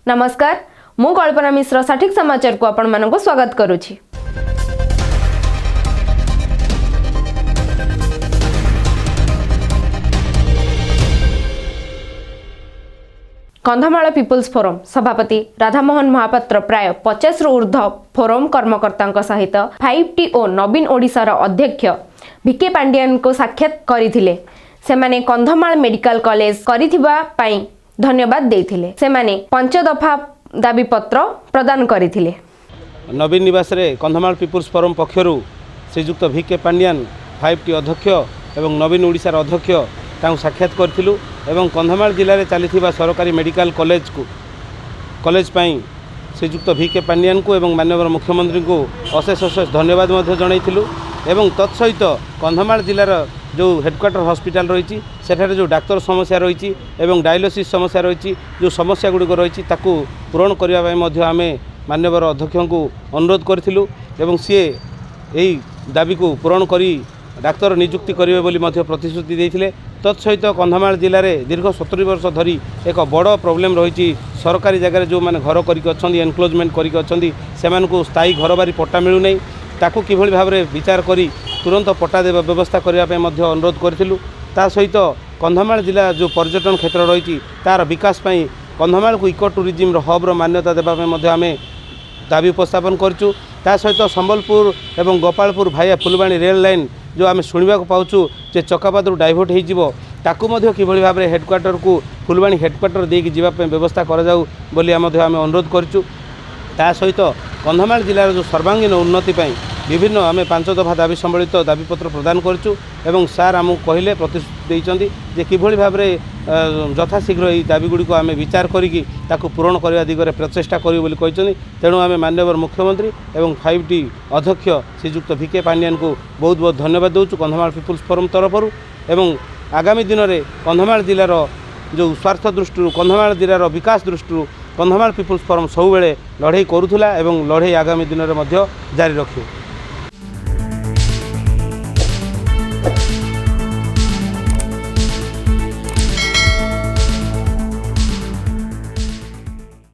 नमस्कार मु कल्पना मिश्र सठिक समाचार को आपण मानक स्वागत करुछि। कंधमाल पीपुल्स फोरम सभापति राधामोहन महापात्र प्राय 50 रु ऊर्ध्व फोरम कर्मकर्ता सहित 5T ओ नवीन ओडिशार अध्यक्ष भिके पांडियन को साक्षात करथिले। सेमाने कंधमाल मेडिकल कॉलेज करिथिबा पई धन्यवाद देथिले। सेमाने 5 दफा दाबी पत्र प्रदान करथिले। नवीन निवास रे कंधमाल पीपुल्स फोरम पक्षरु श्रीजुक्त भिके पांडियन 5T अध्यक्ष एवं नवीन ओडिशार अध्यक्ष तांको साक्षात करथिलु एवं कंधमाल जिले में चली सरकारी मेडिकल कॉलेज पाई श्रीजुक्त भिके पांडियन को एवं माननीय मुख्यमंत्री को अशेष अशेष धन्यवाद जनइथिलु एवं तत्सहित कंधमाल जिलार जो हेडक्वार्टर हॉस्पिटल रही सेठारे जो डाक्तर समस्या रही एवं डायलिसिस समस्या रही जो समस्या गुड़िक रही ताकू पूरण करने आम माननीय अध्यक्ष को अनुरोध करूँ एवं सी यही दाबी को पूरण करी डाक्तर नियुक्ति करेंगे बोली प्रतिश्रुति देते। तत्सहित कंधमाल जिले में दीर्घ 70 वर्ष धरी एक बड़ प्रोब्लेम रही सरकारी जगह जो मैंने घर करके एनक्लोजमेंट करके स्थायी घर बारी पट्टा मिलूना ताकू किभली भाव में विचार करी तुरंत पट्टा देवा व्यवस्था करने अनुरोध करूँ। ता सहित कंधमाल जिला जो पर्यटन क्षेत्र रही तार विकास पाई कंधमाल को इको टूरिज्म हब्र मान्यता देवाई आम दाबी उपस्थापन करूँ। ता सहित संबलपुर एवं गोपालपुर भाया फुलवाणी रेल लाइन जो आम शुणा पाचु जे चकापादरू डाइवर्ट हो किभली भाव में हेडक्वार्टर को फुलवाणी हेडक्वार्टर देकी जावाई व्यवस्था कराऊ बोली आम अनुरोध करूँ। ता सहित कंधमाल जिलार जो सर्वांगीन उन्नति विभिन्न आम 5 दफा दाबी सम्बलित दाबीपत्र प्रदान करूँ एवं सार आमको कहले प्रतिश्रुति देते किभली भाव में यथाशीघ्र यही दाबीगुड़ी आम विचार करी पूरण करने दिगरे प्रचेषा करूँ। तेणु आम माननीय मुख्यमंत्री एवं 5T अध्यक्ष श्रीजुक्त भिके पांडियन को बहुत बहुत धन्यवाद देउछु कंधमाल पीपुल्स फोरम तरफरु एवं आगामी दिन में कंधमाल जिलार जो स्वार्थ दृष्टि कंधमाल जिलार विकास दृष्टि कंधमाल पीपुल्स फोरम सब लड़ाई करूला एवं लड़ाई आगामी दिन में जारी रखियो।